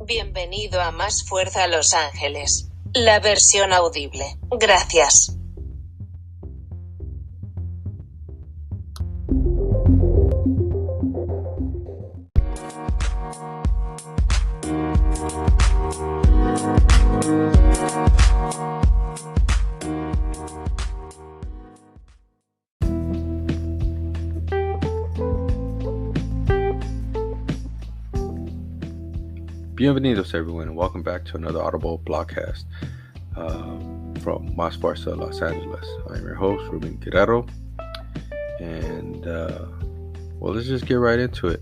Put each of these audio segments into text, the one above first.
Bienvenido a Más Fuerza Los Ángeles. La versión audible. Gracias. Bienvenidos everyone, and welcome back to another audible blogcast from Más Fuerza, Los Angeles. I'm your host, Ruben Guerrero, and let's just get right into it.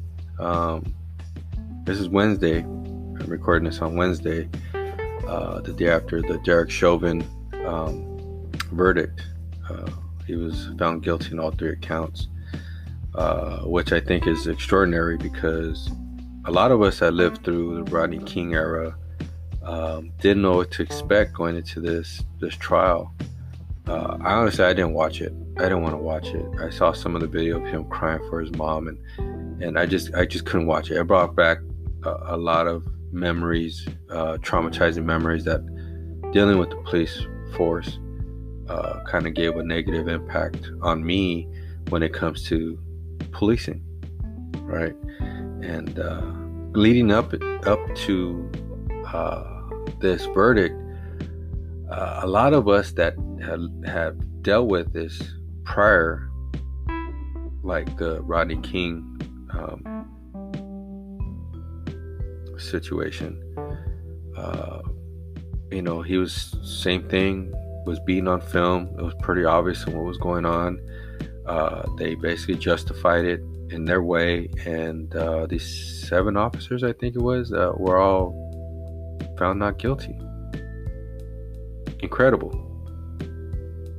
This is Wednesday. I'm recording this on Wednesday, the day after the Derek Chauvin verdict. He was found guilty in all 3 accounts, which I think is extraordinary because a lot of us that lived through the Rodney King era didn't know what to expect going into this trial. I didn't watch it. I didn't want to watch it. I saw some of the video of him crying for his mom, and I just couldn't watch it. It brought back a lot of memories, traumatizing memories that dealing with the police force kind of gave a negative impact on me when it comes to policing, right? And leading up to this verdict, a lot of us that have dealt with this prior, like the Rodney King situation, he was same thing, was beaten on film. It was pretty obvious what was going on. They basically justified it in their way, and these 7 officers, I think it was, were all found not guilty. Incredible.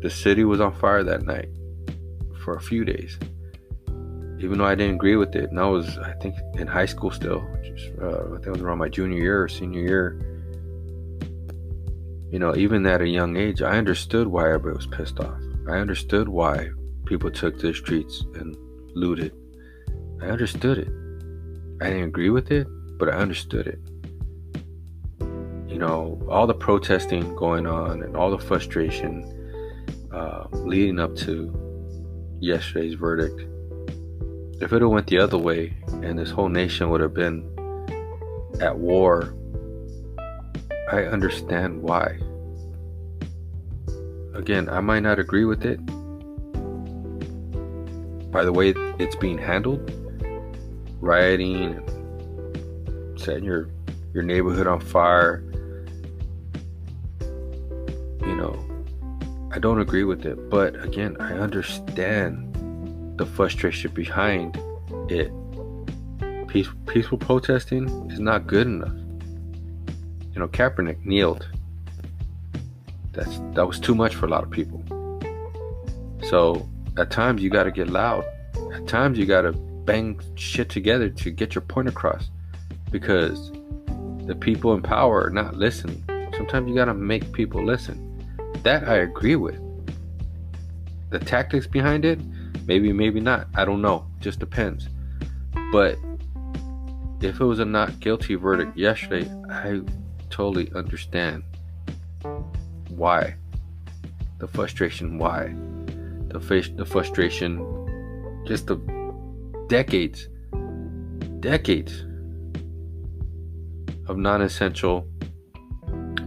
The city was on fire that night for a few days, even though I didn't agree with it. And I was, I think, in high school still. I think it was around my junior year or senior year. Even at a young age, I understood why everybody was pissed off. I understood why people took to the streets and looted. I understood it. I didn't agree with it, but I understood it. All the protesting going on and all the frustration leading up to yesterday's verdict. If it had went the other way and this whole nation would have been at war, I understand why. Again, I might not agree with it by the way it's being handled. Rioting and setting your neighborhood on fire. I don't agree with it, but again, I understand the frustration behind it. Peaceful protesting is not good enough. Kaepernick kneeled. That was too much for a lot of people. So at times you got to get loud. At times you got to bang shit together to get your point across, because the people in power are not listening. Sometimes you got to make people listen. That I agree with. The tactics behind it, maybe not. I don't know. Just depends. But if it was a not guilty verdict yesterday, I totally understand why. The frustration, why. The frustration, just the decades of non-essential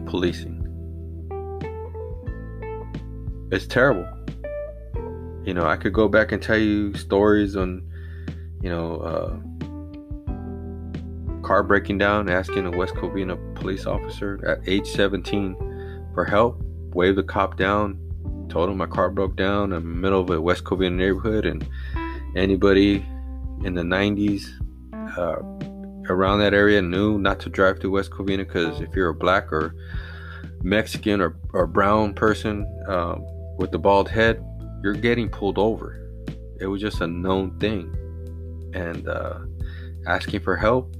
policing. It's terrible. I could go back and tell you stories on, car breaking down, asking a West Covina police officer at age 17 for help, waved the cop down, told him my car broke down in the middle of a West Covina neighborhood, and anybody in the 90s around that area knew not to drive through West Covina, because if you're a black or Mexican or brown person with the bald head, you're getting pulled over. It was just a known thing. And asking for help,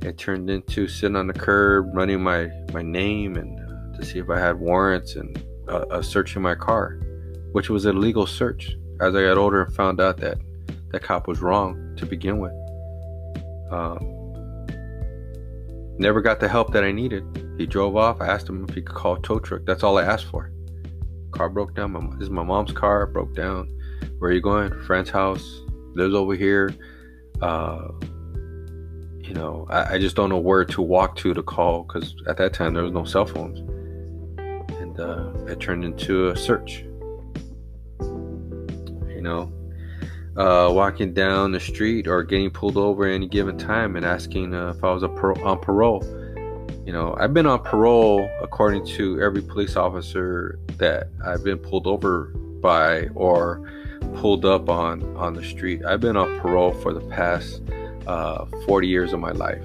it turned into sitting on the curb, running my name and to see if I had warrants, and searching my car, which was a legal search. As I got older and found out that that cop was wrong to begin with. Never got the help that I needed. He drove off. I asked him if he could call a tow truck. That's all I asked for. Car broke down. This is my mom's car. Broke down. Where are you going? Friend's house. Lives over here. I just don't know where to walk to call, because at that time there was no cell phones. And it turned into a search. Walking down the street or getting pulled over at any given time and asking if I was on parole. I've been on parole according to every police officer that I've been pulled over by or pulled up on the street. I've been on parole for the past 40 years of my life.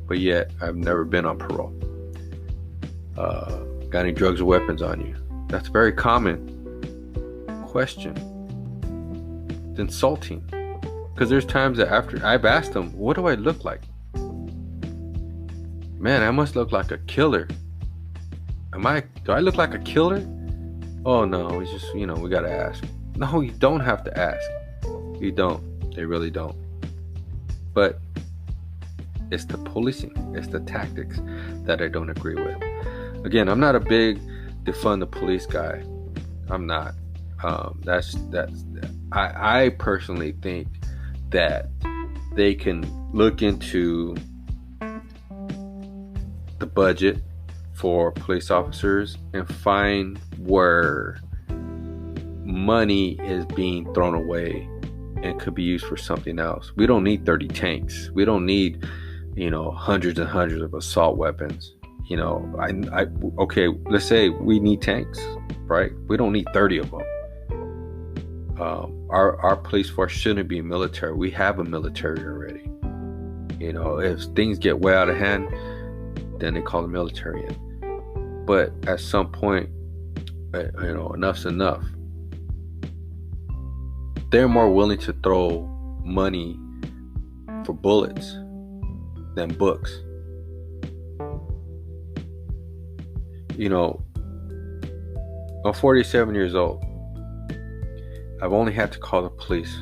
But yet, I've never been on parole. Got any drugs or weapons on you? That's a very common question. It's insulting. Because there's times that after I've asked them, what do I look like? Man, I must look like a killer. Do I look like a killer? Oh no, it's just, we gotta ask. No, you don't have to ask. You don't. They really don't. But it's the policing, it's the tactics that I don't agree with. Again, I'm not a big defund the police guy. I'm not. I personally think that they can look into the budget for police officers and find where money is being thrown away and could be used for something else. We don't need 30 tanks. We don't need, hundreds and hundreds of assault weapons. Okay, let's say we need tanks, right? We don't need 30 of them. Our police force shouldn't be military. We have a military already. If things get way out of hand, then they call the military in. But at some point, enough's enough. They're more willing to throw money for bullets than books. I'm 47 years old. I've only had to call the police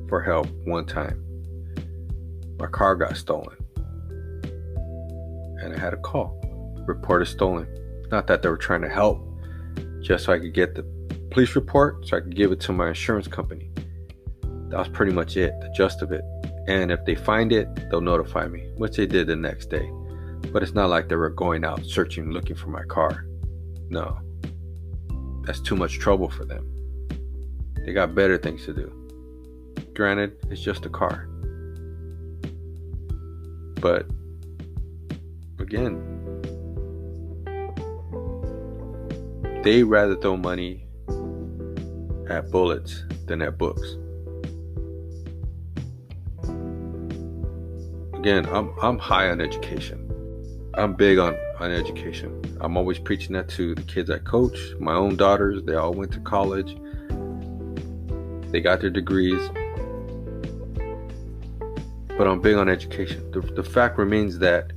for help one time. My car got stolen. And I had a call. Reported stolen. Not that they were trying to help, just so I could get the police report so I could give it to my insurance company. That was pretty much it, the gist of it. And if they find it, they'll notify me, which they did the next day. But it's not like they were going out searching, looking for my car. No. That's too much trouble for them. They got better things to do. Granted, it's just a car. But again, they rather throw money at bullets than at books. Again, I'm high on education. I'm big on education. I'm always preaching that to the kids I coach. My own daughters, they all went to college. They got their degrees. But I'm big on education. The fact remains that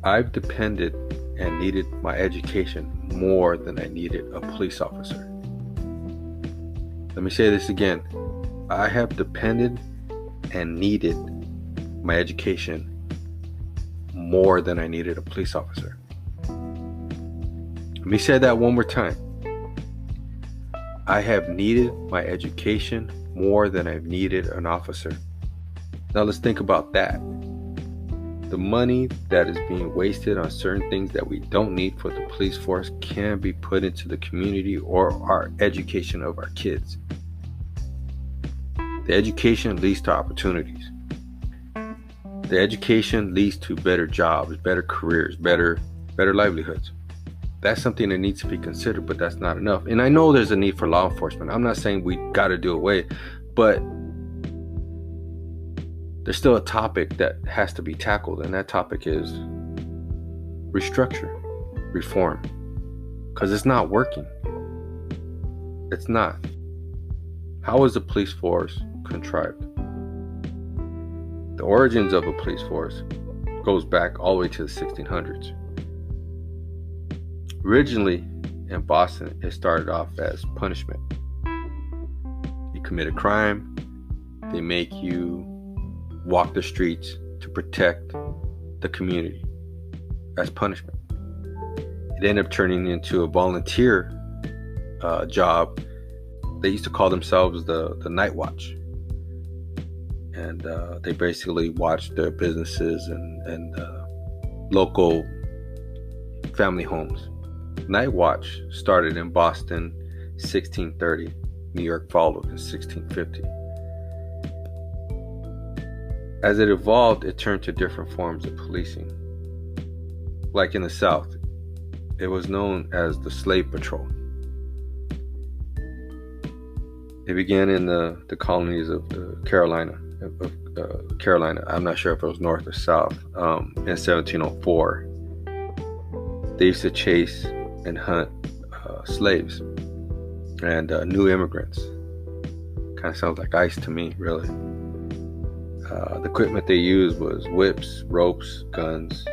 I've depended and needed my education more than I needed a police officer. Let me say this again. I have depended and needed my education more than I needed a police officer. Let me say that one more time. I have needed my education more than I've needed an officer. Now let's think about that. The money that is being wasted on certain things that we don't need for the police force can be put into the community or our education of our kids. The education leads to opportunities. The education leads to better jobs, better careers, better livelihoods. That's something that needs to be considered, but that's not enough. And I know there's a need for law enforcement. I'm not saying we got to do away, but there's still a topic that has to be tackled, and that topic is restructure, reform, because it's not working. It's not. How is the police force contrived? The origins of a police force goes back all the way to the 1600s. Originally in Boston, it started off as punishment. You commit a crime, they make you walk the streets to protect the community as punishment. It ended up turning into a volunteer job. They used to call themselves the Night Watch. And they basically watched their businesses and local family homes. Night Watch started in Boston 1630. New York followed in 1650. As it evolved, it turned to different forms of policing. Like in the South, it was known as the Slave Patrol. It began in the colonies of Carolina. I'm not sure if it was North or South. In 1704, they used to chase and hunt slaves and new immigrants. Kind of sounds like ICE to me, really. The equipment they used was whips, ropes, guns,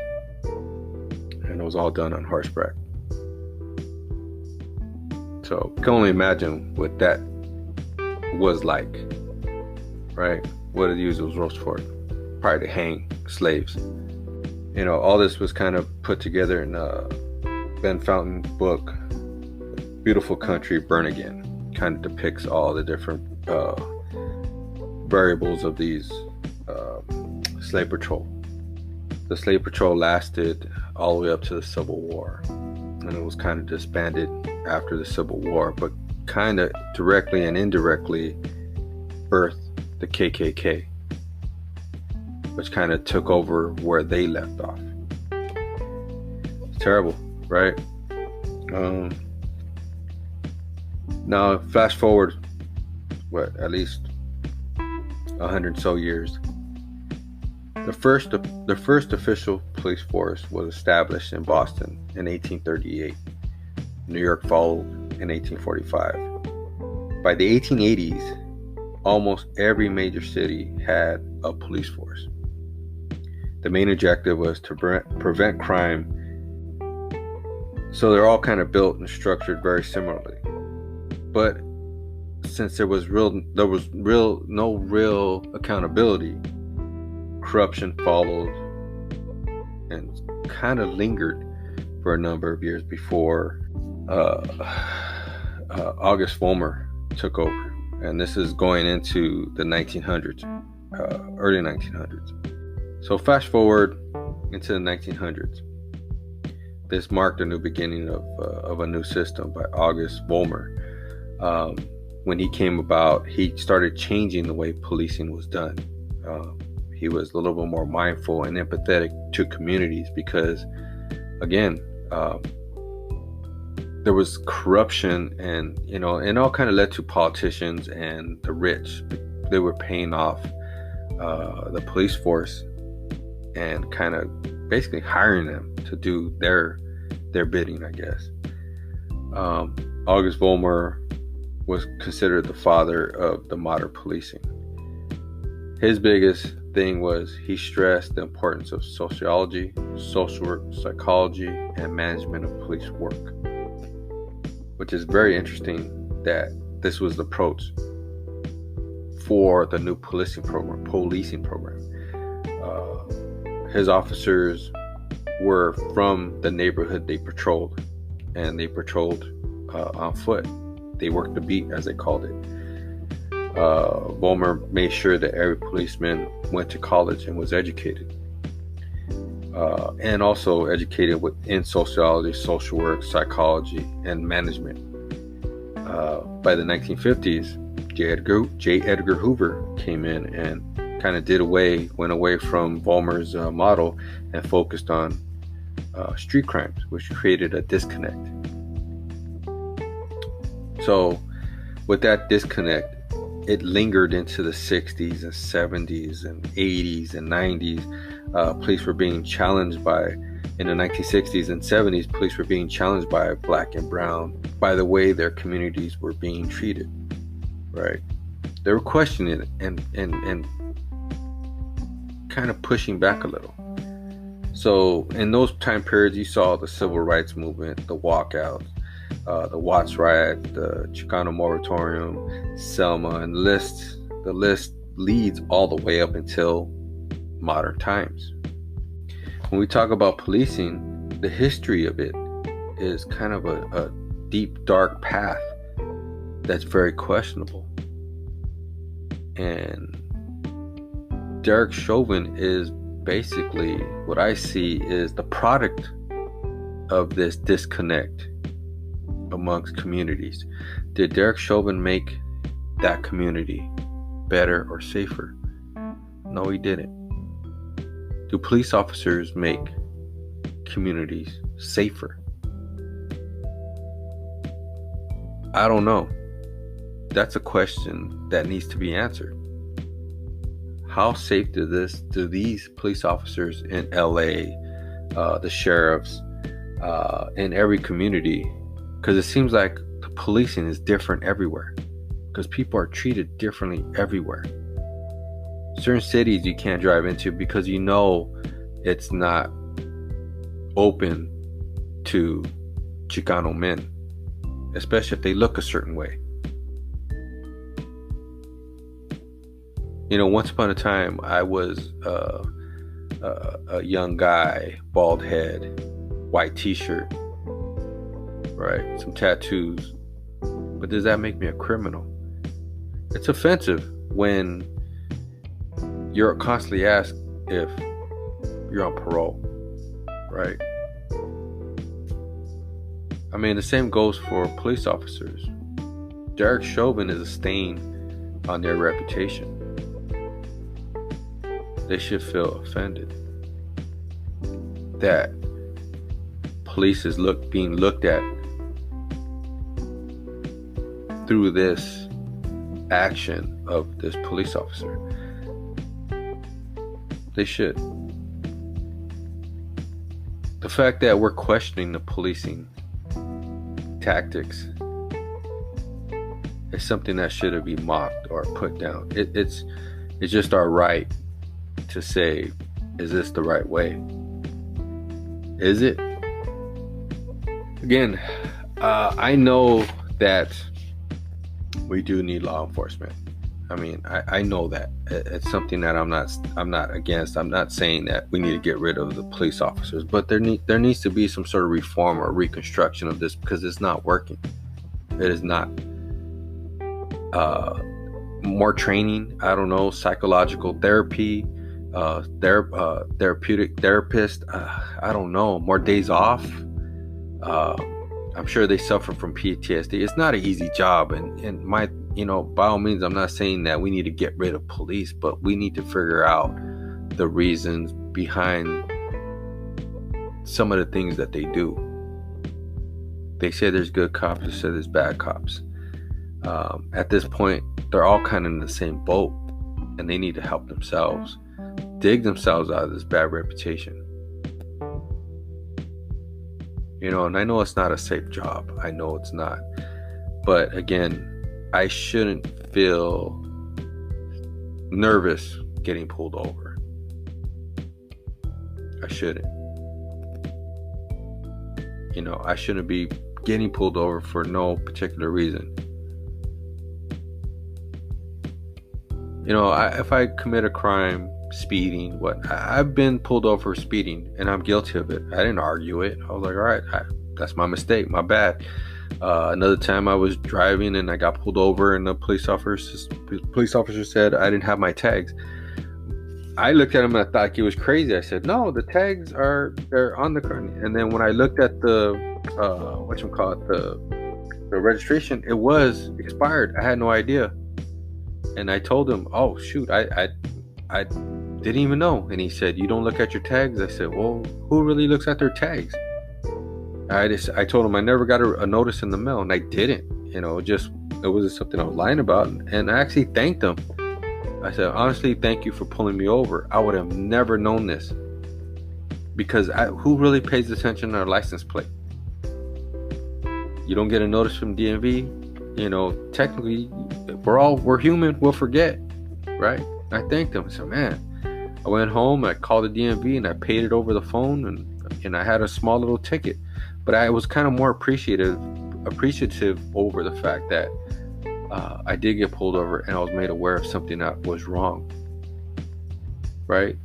and it was all done on horseback. So you can only imagine what that was like, right? What did they use those ropes for? Probably to hang slaves. You know, all this was kind of put together in Ben Fountain's book, Beautiful Country, Burn Again. Kind of depicts all the different variables of these slave patrol. The slave patrol lasted all the way up to the Civil War, and it was kind of disbanded after the Civil War, but kind of directly and indirectly birthed the KKK, which kind of took over where they left off. It's terrible, right? Now fast forward, at least 100 so years. The first official police force was established in Boston in 1838. New York followed in 1845. By the 1880s, almost every major city had a police force. The main objective was to prevent crime, so they're all kind of built and structured very similarly. But since there was no real accountability, corruption followed and kind of lingered for a number of years before August Vollmer took over. And this is going into the 1900s, early 1900s. So fast forward into the 1900s. This marked a new beginning of a new system by August Vollmer. When he came about, he started changing the way policing was done. He was a little bit more mindful and empathetic to communities because, again, there was corruption, and it all kind of led to politicians and the rich. They were paying off the police force and kind of basically hiring them to do their bidding, I guess. August Vollmer was considered the father of the modern policing. His biggest thing was he stressed the importance of sociology, social work, psychology, and management of police work, which is very interesting that this was the approach for the new policing program. His officers were from the neighborhood they patrolled, and they patrolled on foot. They worked the beat, as they called it. Vollmer made sure that every policeman went to college and was educated, and also educated in sociology, social work, psychology, and management. By the 1950s, J. Edgar Hoover came in and kind of went away from Vollmer's model and focused on street crimes, which created a disconnect. So with that disconnect, it lingered into the 60s and 70s and 80s and 90s. Police were being challenged in the 1960s and 70s, police were being challenged by black and brown by the way their communities were being treated, right? They were questioning it and kind of pushing back a little. So in those time periods, you saw the civil rights movement, the walkouts, the Watts riot, the Chicano moratorium, Selma, and the list leads all the way up until modern times. When we talk about policing, the history of it is kind of a deep, dark path that's very questionable. And Derek Chauvin is basically, what I see is the product of this disconnect amongst communities. Did Derek Chauvin make that community better or safer? No, he didn't. Do police officers make communities safer? I don't know. That's a question that needs to be answered. How safe do these police officers in LA, the sheriffs, in every community? Because it seems like the policing is different everywhere. Because people are treated differently everywhere. Certain cities you can't drive into because you know it's not open to Chicano men, especially if they look a certain way. You know, once upon a time, I was a young guy, bald head, white t-shirt, right? Some tattoos. But does that make me a criminal? It's offensive when you're constantly asked if you're on parole, right? I mean, the same goes for police officers. Derek Chauvin is a stain on their reputation. They should feel offended that police is being looked at through this action of this police officer. They should. The fact that we're questioning the policing tactics is something that shouldn't be mocked or put down. It's just our right to say, is this the right way? Is it? Again, I know that we do need law enforcement. I mean, I know that it's something that I'm not against. I'm not saying that we need to get rid of the police officers, but there needs to be some sort of reform or reconstruction of this because it's not working. It is not. More training. I don't know, psychological therapy, therapeutic therapist. I don't know. More days off. I'm sure they suffer from PTSD. It's not an easy job, and my, by all means, I'm not saying that we need to get rid of police, but we need to figure out the reasons behind some of the things that they do. They say there's good cops, they say there's bad cops. At this point, they're all kind of in the same boat, and they need to help themselves, dig themselves out of this bad reputation. And I know it's not a safe job. I know it's not. But again, I shouldn't feel nervous getting pulled over. I shouldn't. I shouldn't be getting pulled over for no particular reason. If I commit a crime, speeding, I've been pulled over for speeding, and I'm guilty of it. I didn't argue it. I was like, all right, that's my mistake, my bad. Another time I was driving and I got pulled over, and the police officer said I didn't have my tags. I looked at him and I thought he was crazy. I said, no, the tags they're on the car. And then when I looked at the the registration, it was expired. I had no idea. And I told him, oh shoot, I didn't even know. And he said, you don't look at your tags? I said, well, who really looks at their tags? I told him I never got a notice in the mail, and I didn't. It wasn't something I was lying about. And I actually thanked him. I said, honestly, thank you for pulling me over. I would have never known this. Because who really pays attention to our license plate? You don't get a notice from DMV. Technically, we're human. We'll forget, right? I thanked him. I said, man, I went home, I called the DMV, and I paid it over the phone, and I had a small little ticket. But I was kind of more appreciative over the fact that I did get pulled over, and I was made aware of something that was wrong, right?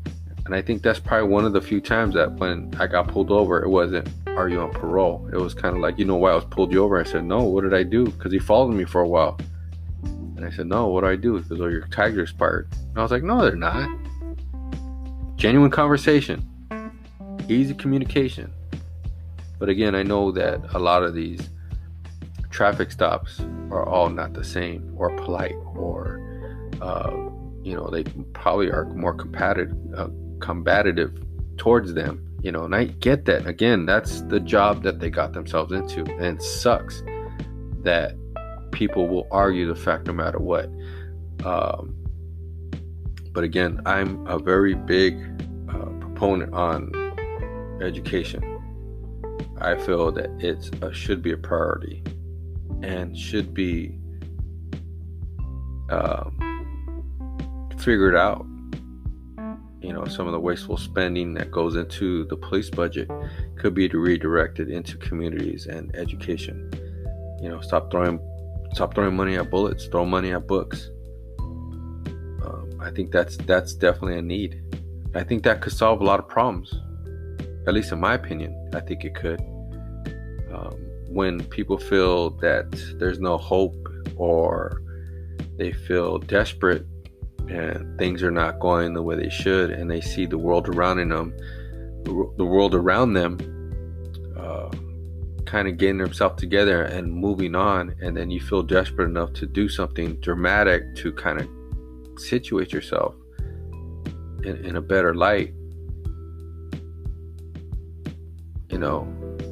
And I think that's probably one of the few times that when I got pulled over, it wasn't, are you on parole? It was kind of like, you know why I was pulled you over? I said, no, what did I do? Because he followed me for a while. And I said, no, what do I do? He goes, oh, your tags are expired. And I was like, no, they're not. Genuine conversation. Easy communication. But again, I know that a lot of these traffic stops are all not the same or polite or, they probably are more combative towards them, and I get that. Again, that's the job that they got themselves into, and it sucks that people will argue the fact no matter what. But again, I'm a very big proponent on education. I feel that it should be a priority and should be figured out. Some of the wasteful spending that goes into the police budget could be redirected into communities and education. Stop throwing money at bullets, throw money at books. I think that's definitely a need. I think that could solve a lot of problems. At least in my opinion, I think it could. When people feel that there's no hope or they feel desperate and things are not going the way they should, and they see the world around them kind of getting themselves together and moving on, and then you feel desperate enough to do something dramatic to kind of situate yourself in a better light.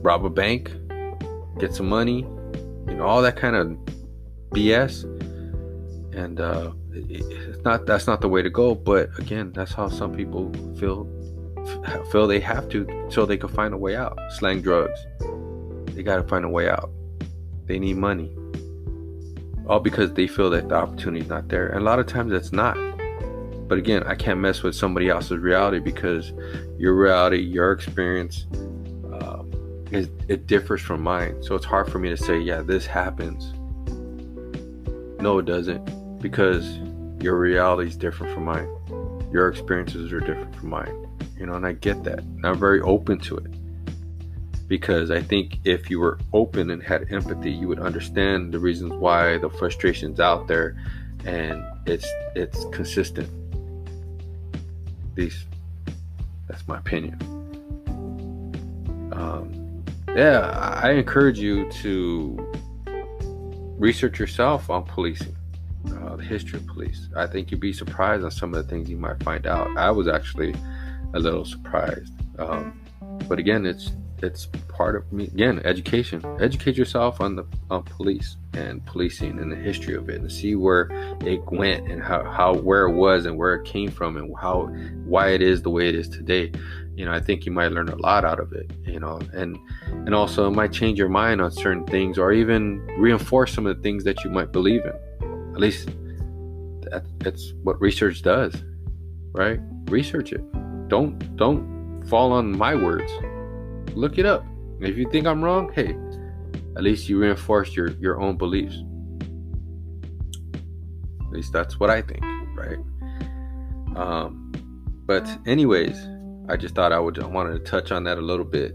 Rob a bank, get some money, all that kind of BS. And that's not the way to go. But again, that's how some people feel they have to, so they can find a way out. Slang drugs. They got to find a way out. They need money. All because they feel that the opportunity is not there. And a lot of times it's not. But again, I can't mess with somebody else's reality, because your reality, your experience, it differs from mine. So it's hard for me to say, yeah, this happens. No, it doesn't, because your reality is different from mine. Your experiences are different from mine. And I get that. And I'm very open to it, because I think if you were open and had empathy, you would understand the reasons why the frustration's out there, and it's consistent. At least that's my opinion. I encourage you to research yourself on policing, the history of police. I think you'd be surprised on some of the things you might find out. I was actually a little surprised. But again, it's part of me. Again, education. Educate yourself on police and policing and the history of it, and see where it went and where it was and where it came from, and why it is the way it is today. I think you might learn a lot out of it, and also it might change your mind on certain things, or even reinforce some of the things that you might believe in. At least that's what research does, right? Research it. Don't fall on my words. Look it up. If you think I'm wrong, hey, at least you reinforce your own beliefs. At least that's what I think, right? But anyways, I just thought I wanted to touch on that a little bit.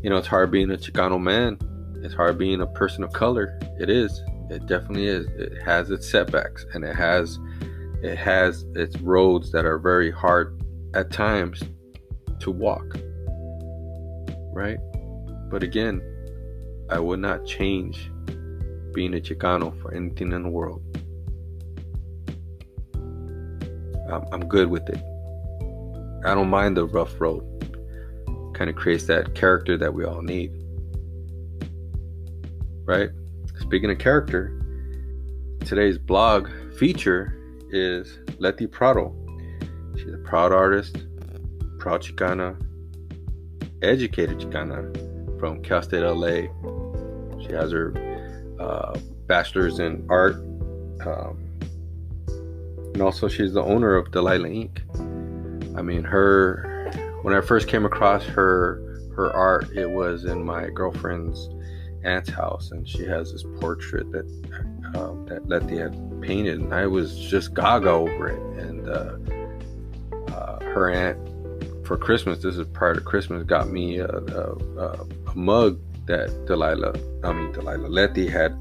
It's hard being a Chicano man. It's hard being a person of color. It is. It definitely is. It has its setbacks, and it has its roads that are very hard at times to walk. Right? But again, I would not change being a Chicano for anything in the world. I'm good with it. I don't mind the rough road. Kind of creates that character that we all need. Right? Speaking of character, today's blog feature is Letty Prado. She's a proud artist, proud Chicana, educated Chicana from Cal State LA. She has her bachelor's in art, and also she's the owner of Delilah Inc. I mean, when I first came across her art, it was in my girlfriend's aunt's house, and she has this portrait that Letty had painted, and I was just gaga over it. And her aunt for Christmas, this is prior to Christmas, got me a mug that Letty had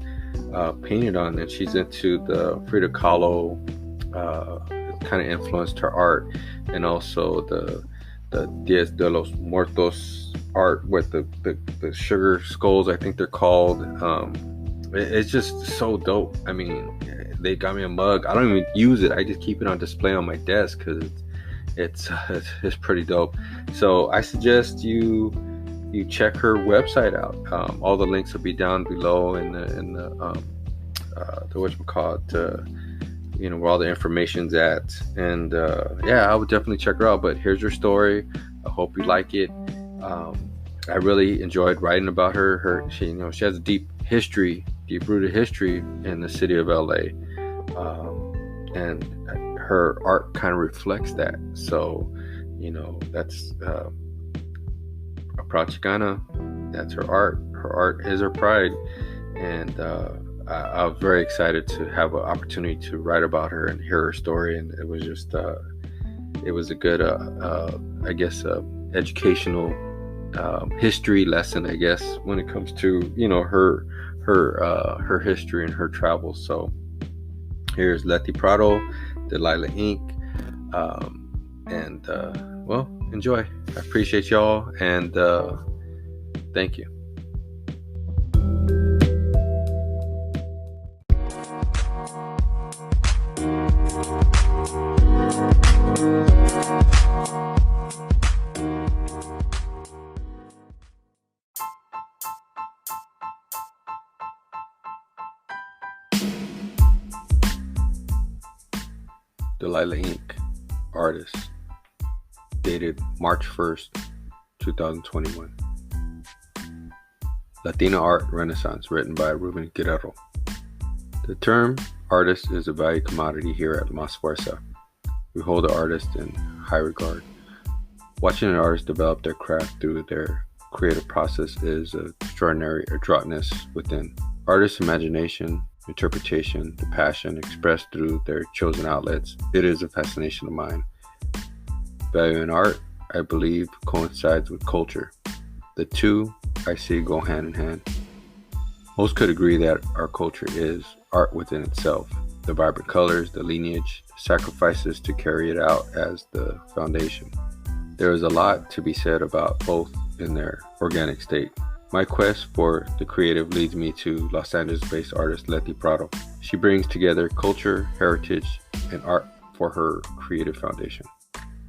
painted on, and she's into the Frida Kahlo. Kind of influenced her art, and also the Diez de los Muertos art with the sugar skulls, I think they're called. It's just so dope. I mean, they got me a mug. I don't even use it. I just keep it on display on my desk because it's pretty dope. So I suggest you check her website out. All the links will be down below in the whatchamacallit, where all the information's at. And I would definitely check her out. But here's her story. I hope you like it. I really enjoyed writing about her. She has a deep-rooted history in the city of LA, and her art kind of reflects that. So, that's a proud Chicana. That's her art. Her art is her pride, and I was very excited to have an opportunity to write about her and hear her story. And it was just, it was a good, educational history lesson, I guess, when it comes to her history and her travels. So here's Letty Prado, Delilah Inc. Enjoy. I appreciate y'all, and thank you. Delilah Inc. Artist. Dated March 1st, 2021. Latina Art Renaissance, written by Ruben Guerrero. The term artist is a valued commodity here at Mas Fuerza. We hold the artist in high regard. Watching an artist develop their craft through their creative process is an extraordinary adroitness within. Artists' imagination, interpretation, the passion expressed through their chosen outlets, it is a fascination of mine. Value in art, I believe, coincides with culture. The two, I see, go hand in hand. Most could agree that our culture is art within itself. The vibrant colors, the lineage, the sacrifices to carry it out as the foundation. There is a lot to be said about both in their organic state. My quest for the creative leads me to Los Angeles-based artist Letty Prado. She brings together culture, heritage, and art for her creative foundation.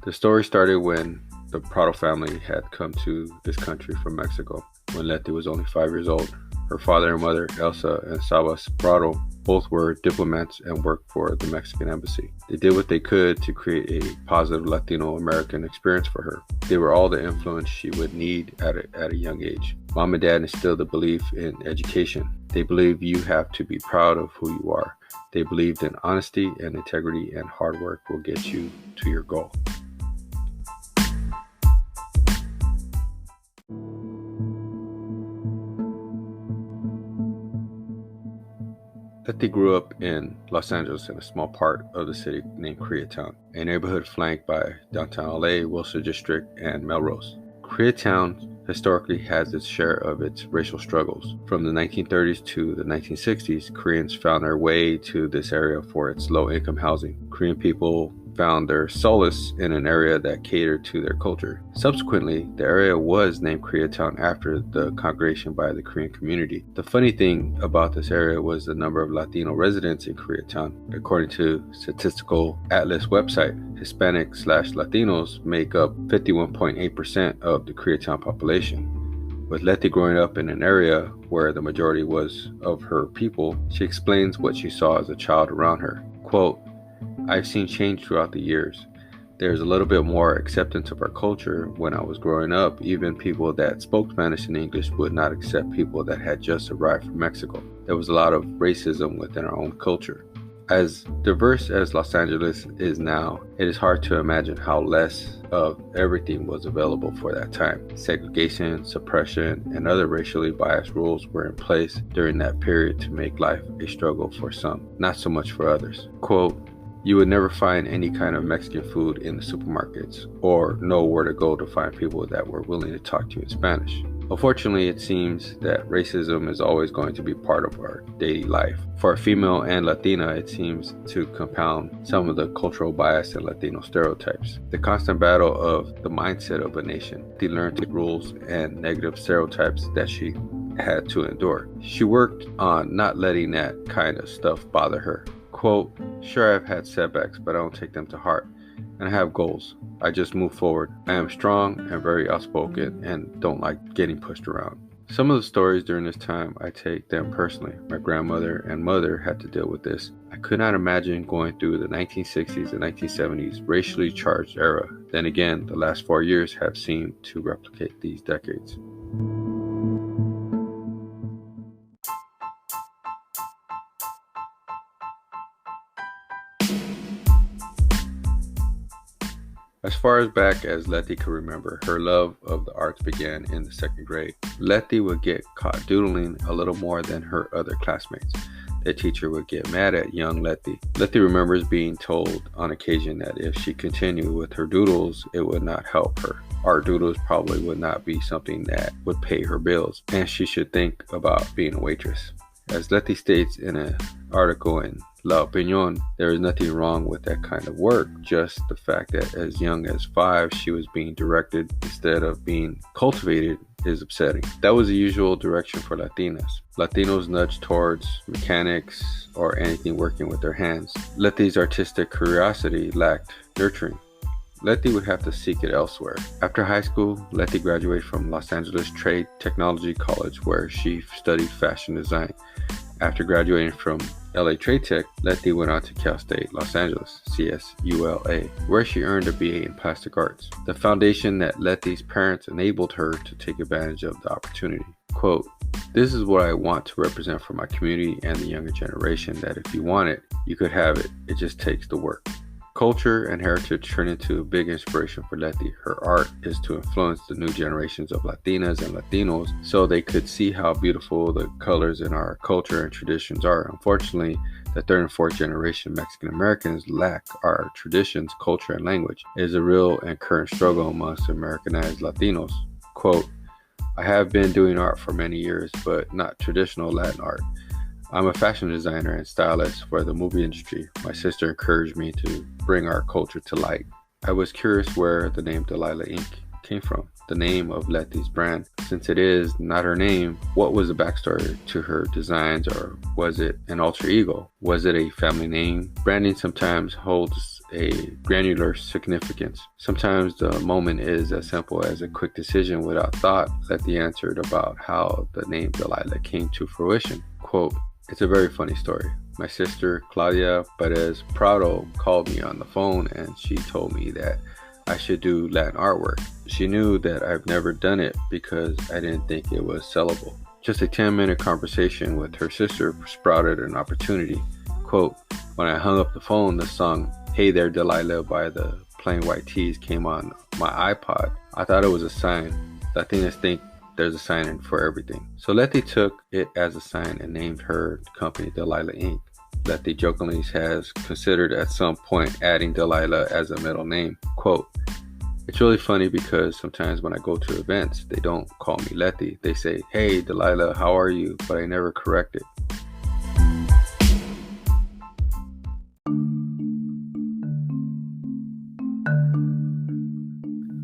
The story started when the Prado family had come to this country from Mexico when Letty was only 5 years old. Her father and mother, Elsa and Sabas Prado, both were diplomats and worked for the Mexican embassy. They did what they could to create a positive Latino-American experience for her. They were all the influence she would need at a young age. Mom and Dad instilled the belief in education. They believed you have to be proud of who you are. They believed in honesty and integrity, and hard work will get you to your goal. Letty grew up in Los Angeles in a small part of the city named Koreatown, a neighborhood flanked by downtown LA, Wilshire District, and Melrose. Koreatown historically has its share of its racial struggles. From the 1930s to the 1960s, Koreans found their way to this area for its low-income housing. Korean people found their solace in an area that catered to their culture. Subsequently, the area was named Koreatown after the congregation by the Korean community. The funny thing about this area was the number of Latino residents in Koreatown. According to Statistical Atlas website, Hispanic/Latinos make up 51.8% of the Koreatown population. With Letty growing up in an area where the majority was of her people, she explains what she saw as a child around her. Quote, "I've seen change throughout the years. There's a little bit more acceptance of our culture. When I was growing up, even people that spoke Spanish and English would not accept people that had just arrived from Mexico. There was a lot of racism within our own culture. As diverse as Los Angeles is now, it is hard to imagine how less of everything was available for that time. Segregation, suppression, and other racially biased rules were in place during that period to make life a struggle for some, not so much for others." Quote, You would never find any kind of Mexican food in the supermarkets or know where to go to find people that were willing to talk to you in Spanish. Unfortunately, it seems that racism is always going to be part of our daily life. For a female and Latina, it seems to compound some of the cultural bias and Latino stereotypes. The constant battle of the mindset of a nation. She learned the rules and negative stereotypes that she had to endure. She worked on not letting that kind of stuff bother her. Quote, "Sure, I've had setbacks, but I don't take them to heart. And I have goals. I just move forward. I am strong and very outspoken and don't like getting pushed around." Some of the stories during this time, I take them personally. My grandmother and mother had to deal with this. I could not imagine going through the 1960s and 1970s racially charged era. Then again, the last 4 years have seemed to replicate these decades. As far as back as Letty could remember, her love of the arts began in the 2nd grade. Letty would get caught doodling a little more than her other classmates. The teacher would get mad at young Letty. Letty remembers being told on occasion that if she continued with her doodles, it would not help her. Art doodles probably would not be something that would pay her bills, and she should think about being a waitress. As Letty states in an article in La Opinion, there is nothing wrong with that kind of work, just the fact that as young as 5 she was being directed instead of being cultivated is upsetting. That was the usual direction for Latinas. Latinos nudged towards mechanics or anything working with their hands. Letty's artistic curiosity lacked nurturing. Letty would have to seek it elsewhere. After high school, Letty graduated from Los Angeles Trade Technology College, where she studied fashion design. After graduating from LA Trade Tech, Letty went on to Cal State Los Angeles, CSULA, where she earned a BA in Plastic Arts, the foundation that Letty's parents enabled her to take advantage of the opportunity. Quote, "This is what I want to represent for my community and the younger generation, that if you want it, you could have it. It just takes the work." Culture and heritage turned into a big inspiration for Letty. Her art is to influence the new generations of Latinas and Latinos so they could see how beautiful the colors in our culture and traditions are. Unfortunately, the 3rd and 4th generation Mexican Americans lack our traditions, culture, and language. It is a real and current struggle amongst Americanized Latinos. Quote, "I have been doing art for many years, but not traditional Latin art. I'm a fashion designer and stylist for the movie industry. My sister encouraged me to bring our culture to light. I was curious where the name Delilah Inc. came from, the name of Letty's brand. Since it is not her name, what was the backstory to her designs, or was it an alter ego? Was it a family name? Branding sometimes holds a granular significance. Sometimes the moment is as simple as a quick decision without thought." Letty answered about how the name Delilah came to fruition. Quote, "It's a very funny story. My sister, Claudia Perez Prado, called me on the phone and she told me that I should do Latin artwork. She knew that I've never done it because I didn't think it was sellable. Just a 10-minute conversation with her sister sprouted an opportunity." Quote, "When I hung up the phone, the song Hey There Delilah by the Plain White T's came on my iPod. I thought it was a sign. Latinas think there's a sign in for everything. So Letty took it as a sign and named her company Delilah Inc. Letty jokingly has considered at some point adding Delilah as a middle name. Quote, "It's really funny because sometimes when I go to events, they don't call me Letty. They say, 'Hey Delilah, how are you?' But I never correct it."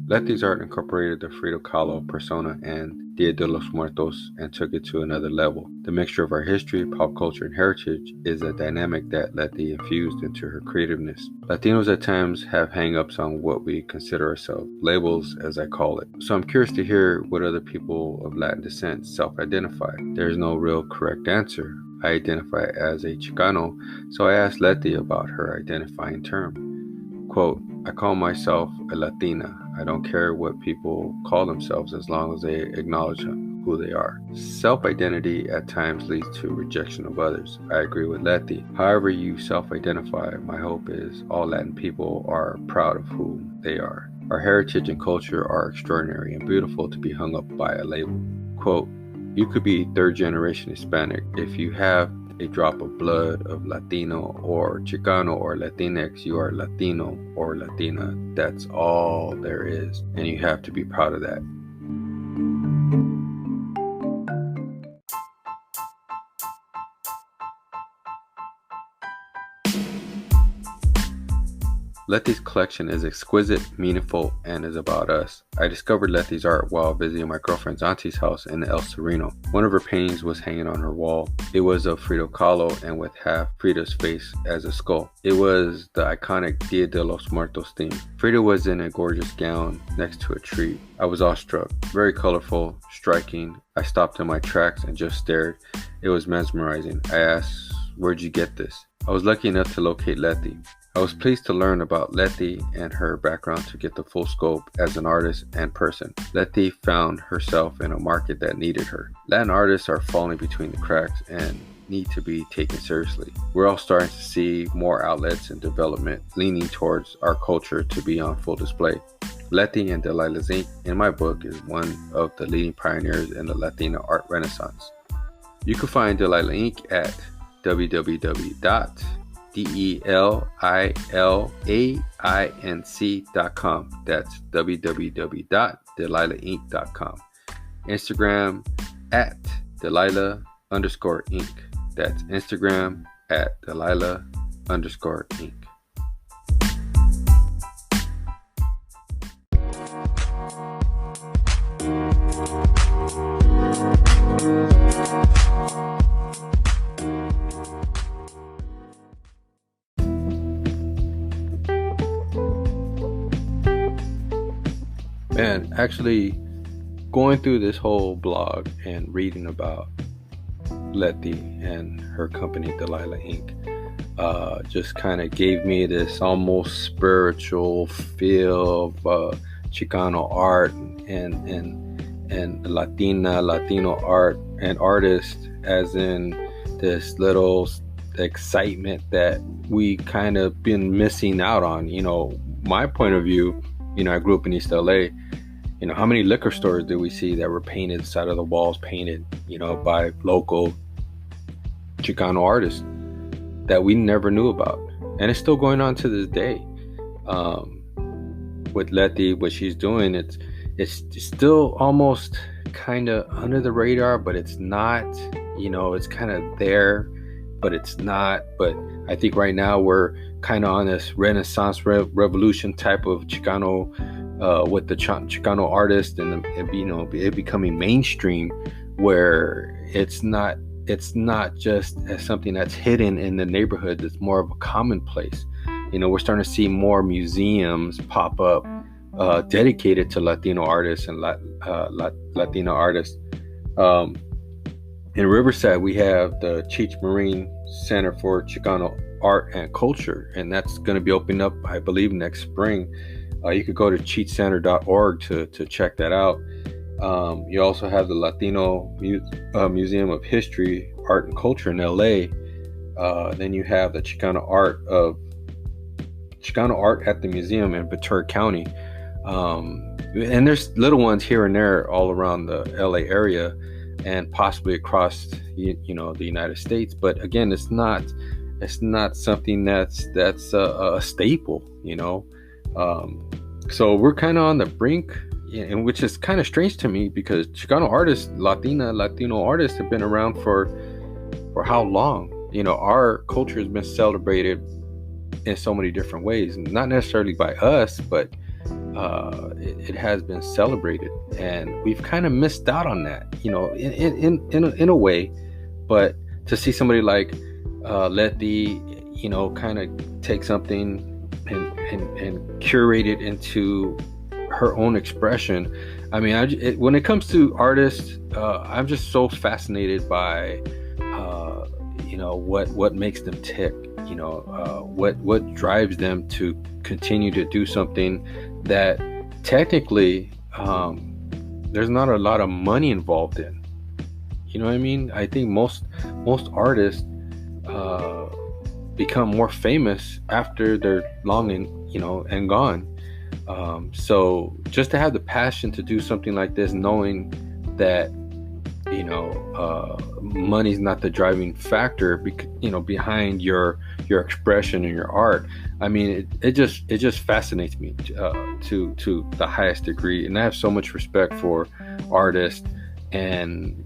Letty's art incorporated the Frida Kahlo persona and Dia de los Muertos and took it to another level. The mixture of our history, pop culture, and heritage is a dynamic that Letty infused into her creativeness. Latinos at times have hang-ups on what we consider ourselves, labels as I call it. So I'm curious to hear what other people of Latin descent self-identify. There is no real correct answer. I identify as a Chicano, so I asked Letty about her identifying term. Quote, "I call myself a Latina. I don't care what people call themselves as long as they acknowledge who they are. Self-identity at times leads to rejection of others. I agree with Letty. However you self-identify, my hope is all Latin people are proud of who they are. Our heritage and culture are extraordinary and beautiful to be hung up by a label." Quote, "You could be 3rd generation Hispanic. If you have a drop of blood of Latino or Chicano or Latinx. You are Latino or Latina. That's all there is. And you have to be proud of that. Letty's collection is exquisite, meaningful, and is about us. I discovered Letty's art while visiting my girlfriend's auntie's house in El Sereno. One of her paintings was hanging on her wall. It was of Frida Kahlo and with half Frida's face as a skull. It was the iconic Dia de los Muertos theme. Frida was in a gorgeous gown next to a tree. I was awestruck. Very colorful, striking. I stopped in my tracks and just stared. It was mesmerizing. I asked, "Where'd you get this?" I was lucky enough to locate Letty. I was pleased to learn about Letty and her background to get the full scope as an artist and person. Letty found herself in a market that needed her. Latin artists are falling between the cracks and need to be taken seriously. We're all starting to see more outlets and development leaning towards our culture to be on full display. Letty and Delilah Inc, in my book, is one of the leading pioneers in the Latina art renaissance. You can find Delilah Inc at www.delilainc.com. That's www.delilahInc.com. Instagram at Delilah_Inc. That's Instagram at Delilah_Inc. Man, actually going through this whole blog and reading about Letty and her company Delilah Inc. Just kind of gave me this almost spiritual feel of Chicano art and Latino art and artists, as in this little excitement that we kind of been missing out on. My point of view, I grew up in East LA. How many liquor stores did we see that were painted, side of the walls painted, by local Chicano artists that we never knew about? And it's still going on to this day. With Letty, what she's doing, it's still almost kind of under the radar, but it's not, it's kind of there, but it's not. But I think right now we're kind of on this Renaissance revolution type of Chicano, with the Chicano artist and it becoming mainstream, where it's not just as something that's hidden in the neighborhood. It's more of a commonplace. We're starting to see more museums pop up dedicated to Latino artists and Latina artists. In Riverside, we have the Cheech Marine Center for Chicano Art and Culture, and that's going to be opening up, I believe, next spring. You could go to cheechcenter.org to check that out. You also have the Latino Museum of History, Art and Culture in LA. Then you have the Chicano art at the museum in Ventura County. And there's little ones here and there all around the LA area and possibly across the United States. But again, it's not something that's a staple, so we're kind of on the brink, and which is kind of strange to me, because Chicano artists, Latino artists have been around for how long? Our culture has been celebrated in so many different ways, not necessarily by us, but it has been celebrated, and we've kind of missed out on that, in a way. But to see somebody like Letty, kind of take something and curate it into her own expression. I mean, when it comes to artists, I'm just so fascinated by what makes them tick. What drives them to continue to do something that technically there's not a lot of money involved in. You know what I mean? I think most artists become more famous after they're long and gone. So just to have the passion to do something like this, knowing that money's not the driving factor, behind your expression and your art. I mean, it just fascinates me to the highest degree, and I have so much respect for artists, and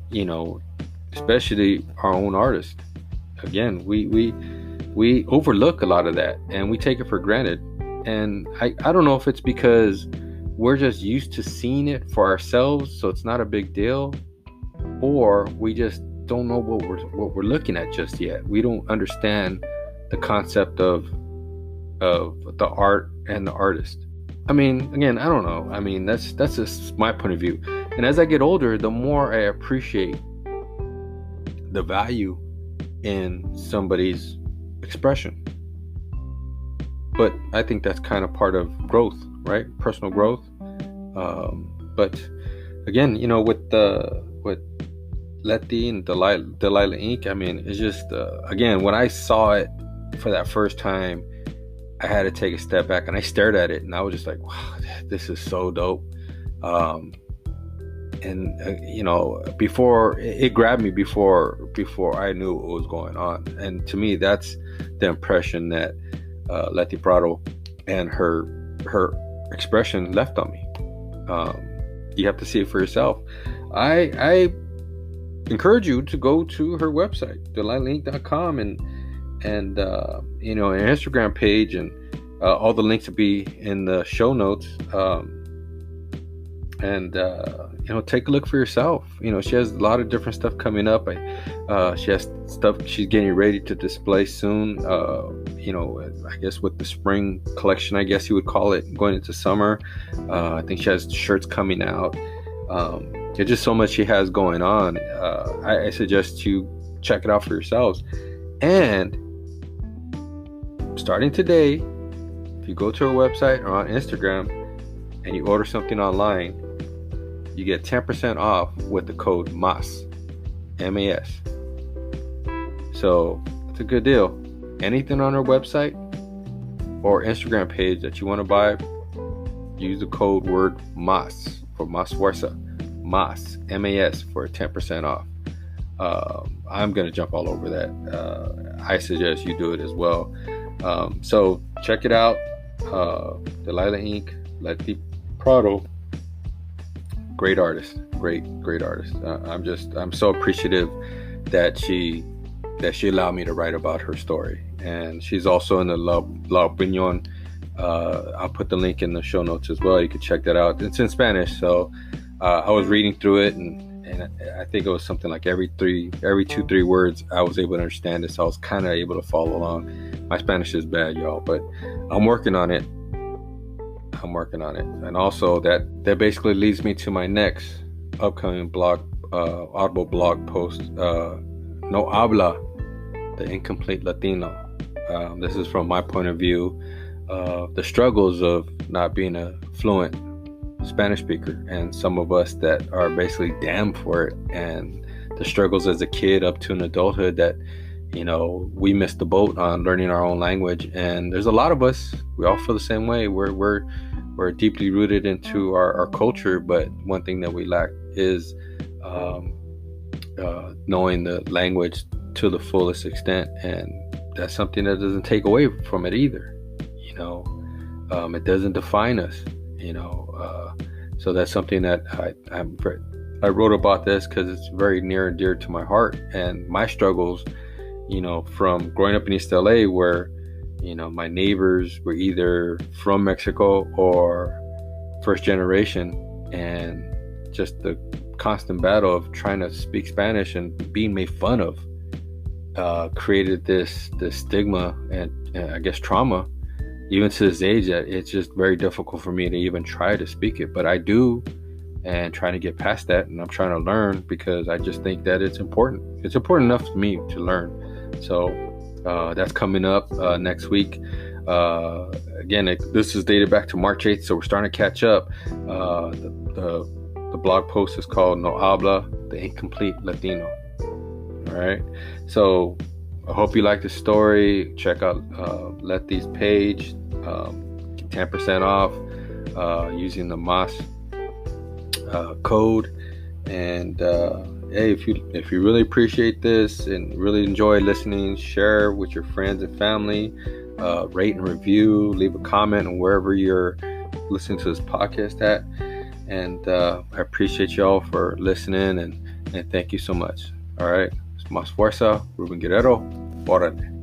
especially our own artists. Again, we overlook a lot of that, and we take it for granted. And I don't know if it's because we're just used to seeing it for ourselves, so it's not a big deal, or we just don't know what we're looking at just yet. We don't understand the concept of the art and the artist. I mean, again, I don't know. I mean, that's just my point of view. And as I get older, the more I appreciate the value in somebody's expression. But I think that's kind of part of growth, right? Personal growth. But again, with Letty and Delilah Inc. I mean, it's just again, when I saw it for that first time, I had to take a step back, and I stared at it, and I was just like, wow, this is so dope. Before it grabbed me, before I knew what was going on. And to me, that's the impression that Letty Prado and her expression left on me. You have to see it for yourself. I encourage you to go to her website, delilahInc.com, and an Instagram page, and all the links will be in the show notes. Take a look for yourself. She has a lot of different stuff coming up. She has stuff she's getting ready to display soon. I guess with the spring collection, I guess you would call it, going into summer. I think she has shirts coming out. There's just so much she has going on. I suggest you check it out for yourselves. And starting today, if you go to her website or on Instagram and you order something online, you get 10% off with the code MAS, M-A-S. So it's a good deal. Anything on her website or Instagram page that you want to buy, use the code word MAS for Mas Fuerza. MAS, M-A-S, for 10% off. I'm going to jump all over that. I suggest you do it as well. So check it out. Delilah Inc, Letty Prado. Great artist, great artist. I'm so appreciative that she allowed me to write about her story. And she's also in the La Opinion. I'll put the link in the show notes as well. You can check that out. It's in Spanish, so I was reading through it, and I think it was something like every 2-3 words I was able to understand it. So I was kind of able to follow along. My Spanish is bad, y'all, but I'm working on it. And also that basically leads me to my next upcoming audible blog post, No Habla, the Incomplete Latino. This is from my point of view, the struggles of not being a fluent Spanish speaker, and some of us that are basically damned for it, and the struggles as a kid up to an adulthood that we missed the boat on learning our own language. And there's a lot of us, we all feel the same way. We're deeply rooted into our culture, but one thing that we lack is knowing the language to the fullest extent, and that's something that doesn't take away from it either. It doesn't define us. So that's something that I wrote about this because it's very near and dear to my heart, and my struggles, from growing up in East LA, where my neighbors were either from Mexico or first generation, and just the constant battle of trying to speak Spanish and being made fun of created this stigma and I guess trauma, even to this age, that it's just very difficult for me to even try to speak it. But I do, and trying to get past that, and I'm trying to learn because I just think that it's important. It's important enough to me to learn. So that's coming up next week. Again, this is dated back to March 8th, so we're starting to catch up. The blog post is called No Habla, the Incomplete Latino. All right. So I hope you like the story. Check out Letty's page. 10% off using the MAS code. And hey, if you really appreciate this and really enjoy listening, share with your friends and family, rate and review, leave a comment on wherever you're listening to this podcast at. And I appreciate y'all for listening, and thank you so much. All right, más fuerza, Ruben Guerrero, órale.